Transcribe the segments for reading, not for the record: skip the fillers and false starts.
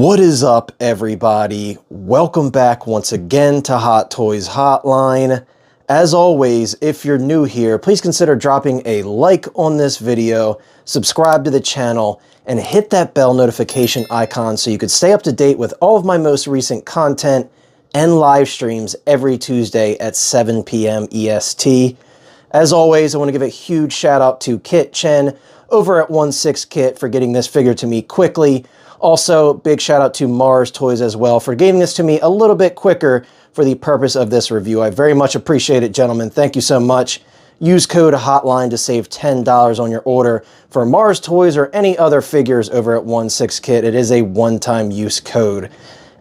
What is up, everybody? Welcome back once again to Hot Toys Hotline. As always, if you're new here, please consider dropping a like on this video, subscribe to the channel, and hit that bell notification icon so you can stay up to date with all of my most recent content and live streams every Tuesday at 7 p.m. EST. As always, I want to give a huge shout out to Kit Chen over at 16kit for getting this figure to me quickly. Also, big shout out to Mars Toys as well for getting this to me a little bit quicker for the purpose of this review. I very much appreciate it, gentlemen. Thank you so much. Use code HOTLINE to save $10 on your order for Mars Toys or any other figures over at 16kit. It is a one-time use code.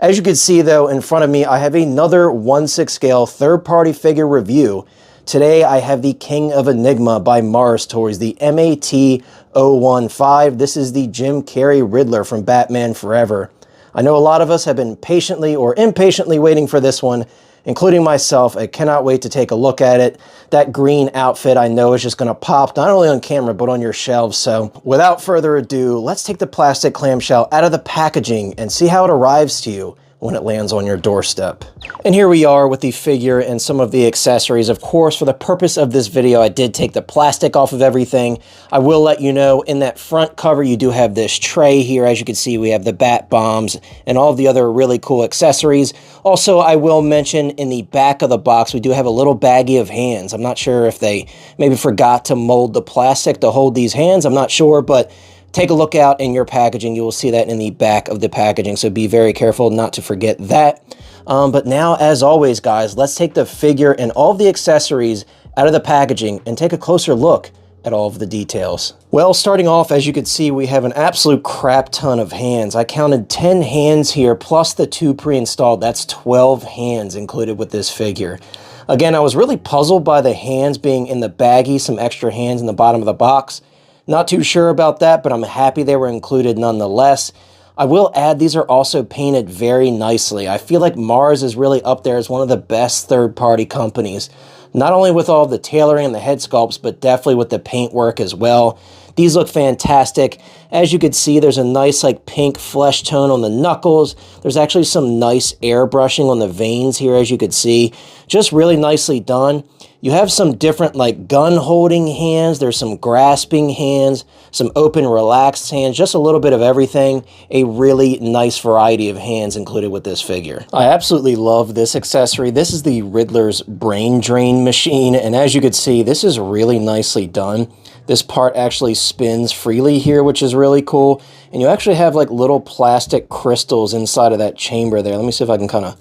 As you can see, though, in front of me, I have another 1/6 scale third-party figure review. Today, I have the King of Enigma by Mars Toys, the MAT-015. This is the Jim Carrey Riddler from Batman Forever. I know a lot of us have been patiently or impatiently waiting for this one, including myself. I cannot wait to take a look at it. That green outfit I know is just going to pop not only on camera, but on your shelves. So without further ado, let's take the plastic clamshell out of the packaging and see how it arrives to you when it lands on your doorstep. And here we are with the figure and some of the accessories. Of course, for the purpose of this video, I did take the plastic off of everything. I will let you know, in that front cover, you do have this tray here. As you can see, we have the bat bombs and all of the other really cool accessories. Also, I will mention in the back of the box, we do have a little baggie of hands. I'm not sure if they maybe forgot to mold the plastic to hold these hands. I'm not sure, but take a look out in your packaging. You will see that in the back of the packaging, so be very careful not to forget that. But now, as always, guys, let's take the figure and all of the accessories out of the packaging and take a closer look at all of the details. Well, starting off, as you can see, we have an absolute crap ton of hands. I counted 10 hands here, plus the 2 pre-installed. That's 12 hands included with this figure. Again, I was really puzzled by the hands being in the baggie, some extra hands in the bottom of the box. Not too sure about that, but I'm happy they were included nonetheless. I will add, these are also painted very nicely. I feel like Mars is really up there as one of the best third-party companies, not only with all the tailoring and the head sculpts, but definitely with the paint work as well. These look fantastic. As you can see, there's a nice like pink flesh tone on the knuckles. There's actually some nice airbrushing on the veins here, as you can see. Just really nicely done. You have some different like gun holding hands. There's some grasping hands, some open relaxed hands, just a little bit of everything. A really nice variety of hands included with this figure. I absolutely love this accessory. This is the Riddler's brain drain machine. And as you can see, this is really nicely done. This part actually spins freely here, which is really cool. And you actually have like little plastic crystals inside of that chamber there. Let me see if I can kind of,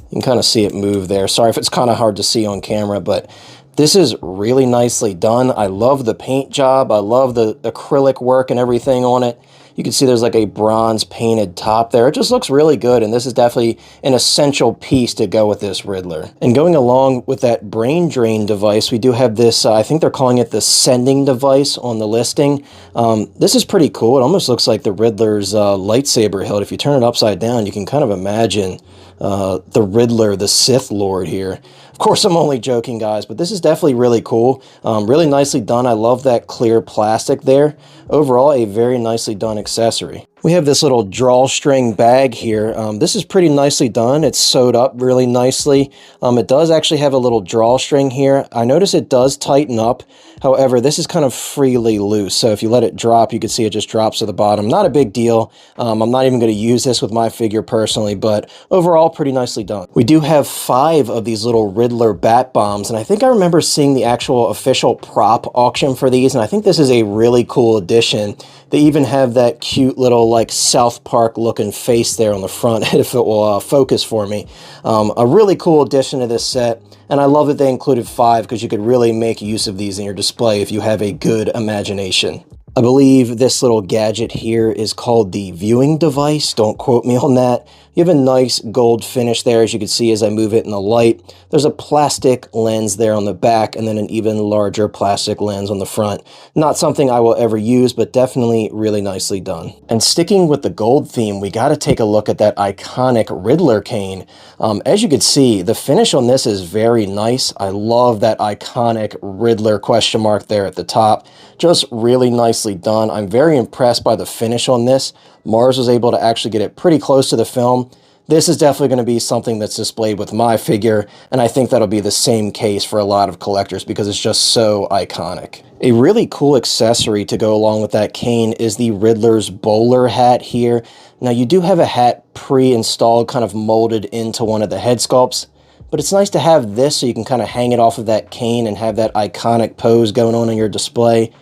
you can kind of see it move there. Sorry if it's kind of hard to see on camera, but this is really nicely done. I love the paint job. I love the acrylic work and everything on it. You can see there's like a bronze painted top there. It just looks really good, and this is definitely an essential piece to go with this Riddler. And going along with that brain drain device, we do have this, I think they're calling it the sending device on the listing. This is pretty cool. It almost looks like the Riddler's lightsaber hilt. If you turn it upside down, you can kind of imagine the Riddler, the Sith Lord here. Of course, I'm only joking, guys, but this is definitely really cool. Really nicely done. I love that clear plastic there. Overall, a very nicely done accessory. We have this little drawstring bag here. This is pretty nicely done. It's sewed up really nicely. It does actually have a little drawstring here. I notice it does tighten up. However, this is kind of freely loose. So if you let it drop, you can see it just drops to the bottom. Not a big deal. I'm not even going to use this with my figure personally, but overall, pretty nicely done. We do have 5 of these little Riddler bat bombs, and I think I remember seeing the actual official prop auction for these, and I think this is a really cool addition. They even have that cute little like South Park looking face there on the front, if it will focus for me. A really cool addition to this set, and I love that they included 5 because you could really make use of these in your display if you have a good imagination. I believe this little gadget here is called the viewing device. Don't quote me on that. You have a nice gold finish there, as you can see as I move it in the light. There's a plastic lens there on the back, and then an even larger plastic lens on the front. Not something I will ever use, but definitely really nicely done. And sticking with the gold theme, we got to take a look at that iconic Riddler cane. As you can see, the finish on this is very nice. I love that iconic Riddler question mark there at the top. Just really nicely nicely done. I'm very impressed by the finish on this. Mars was able to actually get it pretty close to the film. This is definitely going to be something that's displayed with my figure, and I think that'll be the same case for a lot of collectors because it's just so iconic. A really cool accessory to go along with that cane is the Riddler's Bowler Hat here. Now, you do have a hat pre-installed, kind of molded into one of the head sculpts, but it's nice to have this so you can kind of hang it off of that cane and have that iconic pose going on in your display.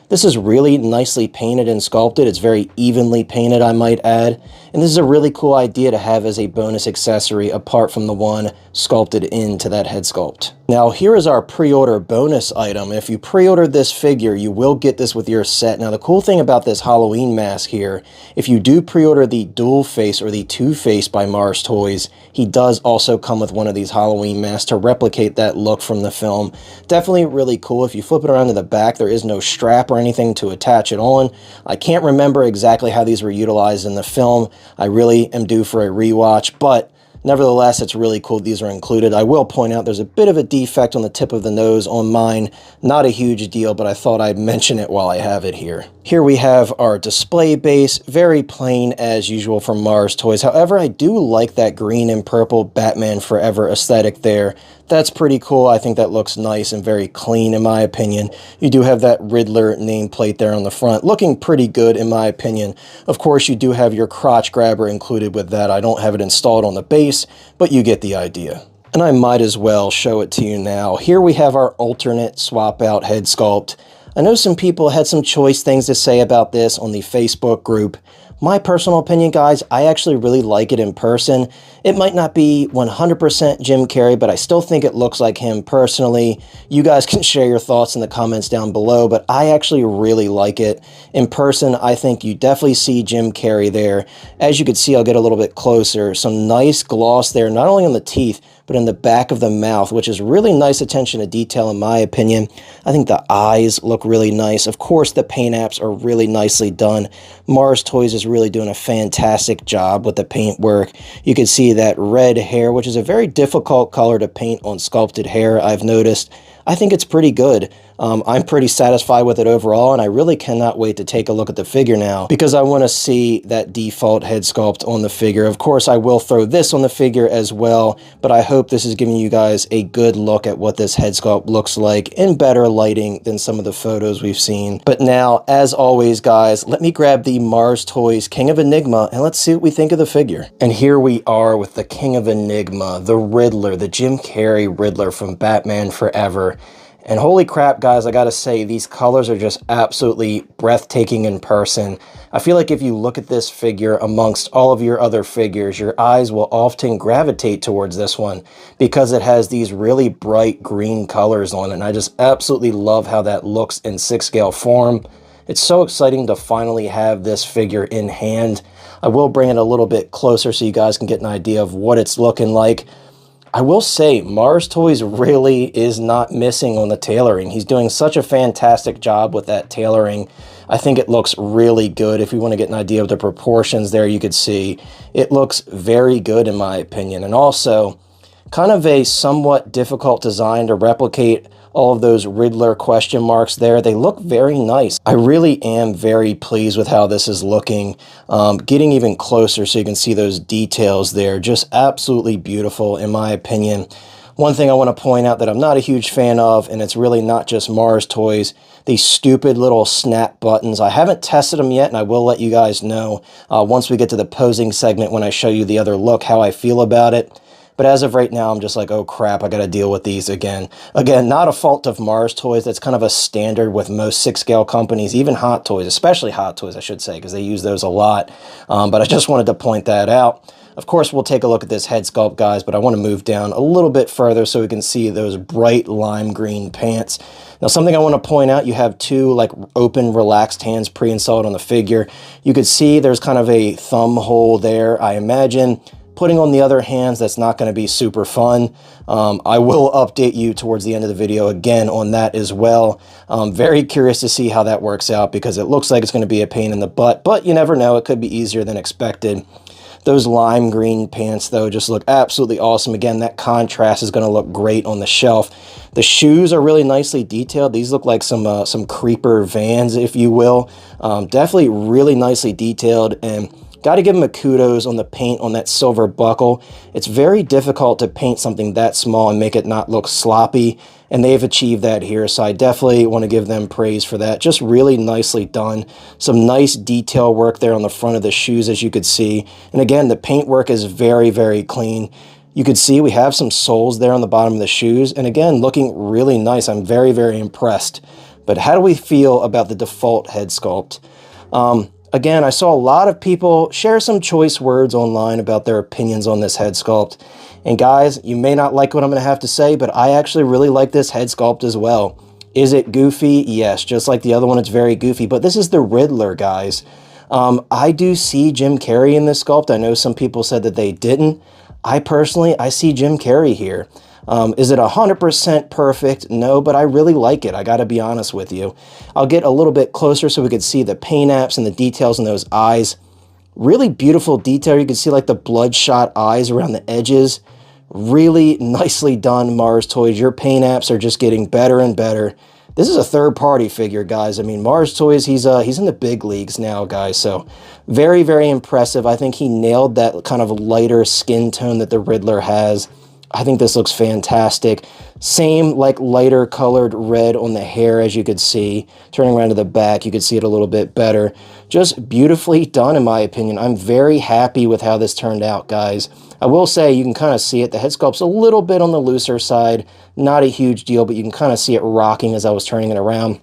This is really nicely painted and sculpted. It's very evenly painted, I might add. And this is a really cool idea to have as a bonus accessory apart from the one sculpted into that head sculpt. Now, here is our pre-order bonus item. If you pre-ordered this figure, you will get this with your set. Now, the cool thing about this Halloween mask here, if you do pre-order the dual face or the two-face by Mars Toys, he does also come with one of these Halloween masks to replicate that look from the film. Definitely really cool. If you flip it around to the back, there is no strap or anything to attach it on. I can't remember exactly how these were utilized in the film. I really am due for a rewatch, but nevertheless, it's really cool these are included. I will point out there's a bit of a defect on the tip of the nose on mine. Not a huge deal, but I thought I'd mention it while I have it here. Here we have our display base, very plain as usual from Mars Toys. However, I do like that green and purple Batman Forever aesthetic there. That's pretty cool. I think that looks nice and very clean in my opinion. You do have that Riddler nameplate there on the front, looking pretty good in my opinion. Of course, you do have your crotch grabber included with that. I don't have it installed on the base, but you get the idea. And I might as well show it to you now. Here we have our alternate swap out head sculpt. I know some people had some choice things to say about this on the Facebook group. My personal opinion, guys, I actually really like it in person. It might not be 100% Jim Carrey, but I still think it looks like him personally. You guys can share your thoughts in the comments down below, but I actually really like it. In person, I think you definitely see Jim Carrey there. As you can see, I'll get a little bit closer. Some nice gloss there, not only on the teeth, but in the back of the mouth, which is really nice attention to detail in my opinion. I think the eyes look really nice. Of course, the paint apps are really nicely done. Mars Toys is really doing a fantastic job with the paint work. You can see that red hair, which is a very difficult color to paint on sculpted hair, I've noticed. I think it's pretty good. I'm pretty satisfied with it overall, and I really cannot wait to take a look at the figure now because I want to see that default head sculpt on the figure. Of course, I will throw this on the figure as well, but I hope this is giving you guys a good look at what this head sculpt looks like in better lighting than some of the photos we've seen. But now, as always, guys, let me grab the Mars Toys King of Enigma and let's see what we think of the figure. And here we are with the King of Enigma, the Riddler, the Jim Carrey Riddler from Batman Forever. And holy crap, guys, I gotta say, these colors are just absolutely breathtaking in person. I feel like if you look at this figure amongst all of your other figures, your eyes will often gravitate towards this one because it has these really bright green colors on it. And I just absolutely love how that looks in 6-scale form. It's so exciting to finally have this figure in hand. I will bring it a little bit closer so you guys can get an idea of what it's looking like. I will say, Mars Toys really is not missing on the tailoring. He's doing such a fantastic job with that tailoring. I think it looks really good. If you want to get an idea of the proportions there, you could see it looks very good in my opinion. And also, kind of a somewhat difficult design to replicate all of those Riddler question marks there. They look very nice. I really am very pleased with how this is looking. Getting even closer so you can see those details there. Just absolutely beautiful in my opinion. One thing I want to point out that I'm not a huge fan of, and it's really not just Mars Toys, these stupid little snap buttons. I haven't tested them yet, and I will let you guys know once we get to the posing segment when I show you the other look how I feel about it. But as of right now, I'm just like, oh crap, I got to deal with these again. Again, not a fault of Mars Toys. That's kind of a standard with most 6-scale companies, even Hot Toys, especially Hot Toys, I should say, because they use those a lot. But I just wanted to point that out. Of course, we'll take a look at this head sculpt, guys, but I want to move down a little bit further so we can see those bright lime green pants. Now, something I want to point out, you have two like open, relaxed hands pre-installed on the figure. You could see there's kind of a thumb hole there, I imagine. Putting on the other hands, that's not going to be super fun. I will update you towards the end of the video again on that as well. Very curious to see how that works out because it looks like it's going to be a pain in the butt, but you never know. It could be easier than expected. Those lime green pants, though, just look absolutely awesome. Again, that contrast is going to look great on the shelf. The shoes are really nicely detailed. These look like some creeper Vans, if you will. Definitely really nicely detailed, and got to give them a kudos on the paint on that silver buckle. It's very difficult to paint something that small and make it not look sloppy, and they've achieved that here, so I definitely want to give them praise for that. Just really nicely done. Some nice detail work there on the front of the shoes, as you could see. And again, the paint work is very, very clean. You could see we have some soles there on the bottom of the shoes, and again, looking really nice. I'm very, very impressed. But how do we feel about the default head sculpt? Again, I saw a lot of people share some choice words online about their opinions on this head sculpt. And guys, you may not like what I'm going to have to say, but I actually really like this head sculpt as well. Is it goofy? Yes, just like the other one, it's very goofy. But this is the Riddler, guys. I do see Jim Carrey in this sculpt. I know some people said that they didn't. I see Jim Carrey here. Is it 100% perfect? No, but I really like it. I got to be honest with you. I'll get a little bit closer so we could see the paint apps and the details in those eyes. Really beautiful detail. You can see like the bloodshot eyes around the edges. Really nicely done, Mars Toys. Your paint apps are just getting better and better. This is a third-party figure, guys. I mean, Mars Toys, he's in the big leagues now, guys. So very, very impressive. I think he nailed that kind of lighter skin tone that the Riddler has. I think this looks fantastic. Same like lighter colored red on the hair, as you could see. Turning around to the back, you could see it a little bit better. Just beautifully done, in my opinion. I'm very happy with how this turned out, guys. I will say you can kind of see it. The head sculpt's a little bit on the looser side. Not a huge deal, but you can kind of see it rocking as I was turning it around.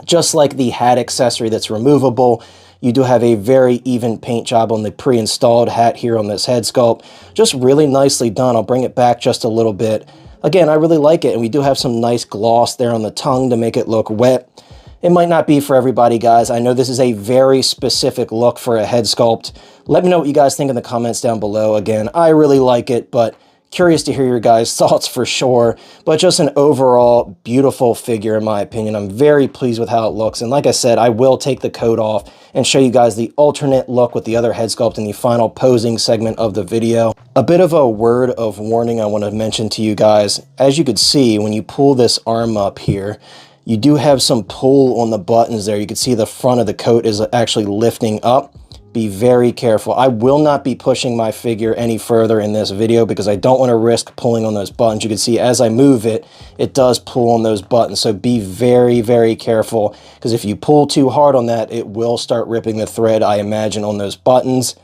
Just like the hat accessory that's removable, you do have a very even paint job on the pre-installed hat here on this head sculpt. Just really nicely done. I'll bring it back just a little bit. Again, I really like it, and we do have some nice gloss there on the tongue to make it look wet. It might not be for everybody, guys. I know this is a very specific look for a head sculpt. Let me know what you guys think in the comments down below. Again, I really like it, but curious to hear your guys' thoughts for sure. But just an overall beautiful figure, in my opinion. I'm very pleased with how it looks. And like I said, I will take the coat off and show you guys the alternate look with the other head sculpt in the final posing segment of the video. A bit of a word of warning I want to mention to you guys. As you could see, when you pull this arm up here, you do have some pull on the buttons there. You can see the front of the coat is actually lifting up. Be very careful. I will not be pushing my figure any further in this video because I don't want to risk pulling on those buttons. You can see as I move it, it does pull on those buttons. So be very, very careful, because if you pull too hard on that, it will start ripping the thread, I imagine, on those buttons.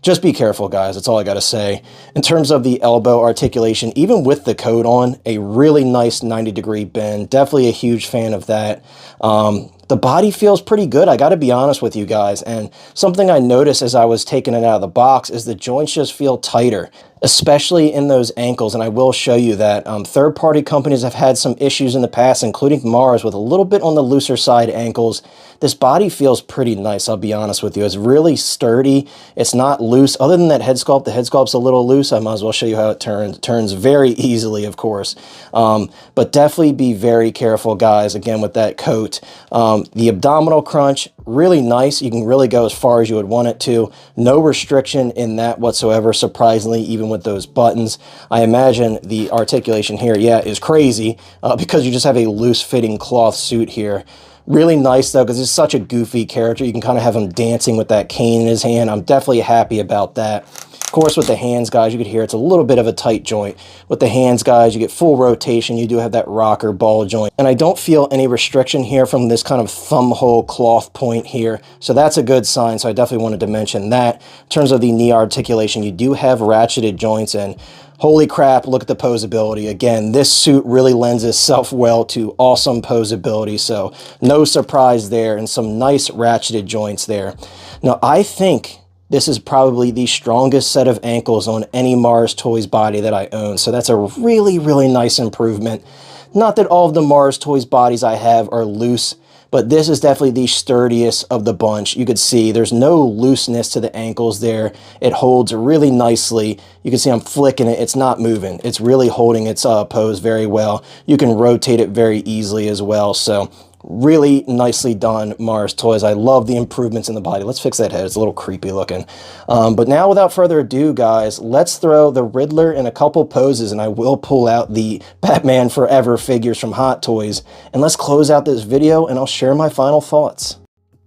Just be careful, guys. That's all I got to say. In terms of the elbow articulation, even with the coat on, a really nice 90-degree bend. Definitely a huge fan of that. The body feels pretty good, I got to be honest with you guys. And something I noticed as I was taking it out of the box is the joints just feel tighter, especially in those ankles. And I will show you that third-party companies have had some issues in the past, including Mars, with a little bit on the looser side ankles. This body feels pretty nice, I'll be honest with you. It's really sturdy. It's not loose. Other than that head sculpt, the head sculpt's a little loose. I might as well show you how it turns. It turns very easily, of course. But definitely be very careful, guys, again, with that coat. The abdominal crunch, really nice. You can really go as far as you would want it to. No restriction in that whatsoever, surprisingly, even with those buttons. I imagine the articulation here, yeah, is crazy because you just have a loose-fitting cloth suit here. Really nice, though, because it's such a goofy character. You can kind of have him dancing with that cane in his hand. I'm definitely happy about that. Of course, with the hands, guys, you could hear it's a little bit of a tight joint. With the hands, guys, you get full rotation. You do have that rocker ball joint. And I don't feel any restriction here from this kind of thumb hole cloth point here. So that's a good sign. So I definitely wanted to mention that. In terms of the knee articulation, you do have ratcheted joints, and holy crap, look at the posability. Again, this suit really lends itself well to awesome posability, so no surprise there, and some nice ratcheted joints there. Now, I think this is probably the strongest set of ankles on any Mars Toys body that I own, so that's a really, really nice improvement. Not that all of the Mars Toys bodies I have are loose, but this is definitely the sturdiest of the bunch. You could see there's no looseness to the ankles there. It holds really nicely. You can see I'm flicking it. It's not moving. It's really holding its pose very well. You can rotate it very easily as well. So Really nicely done, Mars Toys. I love the improvements in the body. Let's fix that head. It's a little creepy looking. But now, without further ado, guys, let's throw the Riddler in a couple poses, and I will pull out the Batman Forever figures from Hot Toys. And let's close out this video, and I'll share my final thoughts.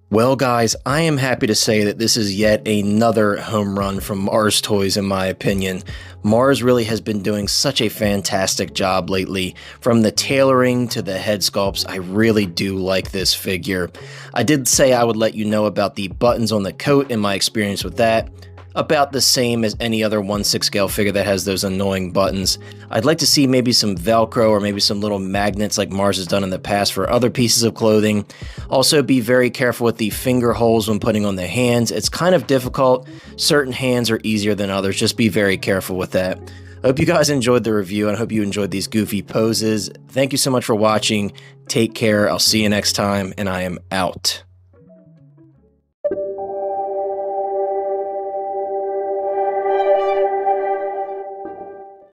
Well, guys, I am happy to say that this is yet another home run from Mars Toys, in my opinion. Mars really has been doing such a fantastic job lately. From the tailoring to the head sculpts, I really do like this figure. I did say I would let you know about the buttons on the coat and my experience with that. About the same as any other 1/6 scale figure that has those annoying buttons. I'd like to see maybe some Velcro or maybe some little magnets like Mars has done in the past for other pieces of clothing. Also, be very careful with the finger holes when putting on the hands. It's kind of difficult. Certain hands are easier than others. Just be very careful with that. I hope you guys enjoyed the review, and I hope you enjoyed these goofy poses. Thank you so much for watching. Take care. I'll see you next time, and I am out.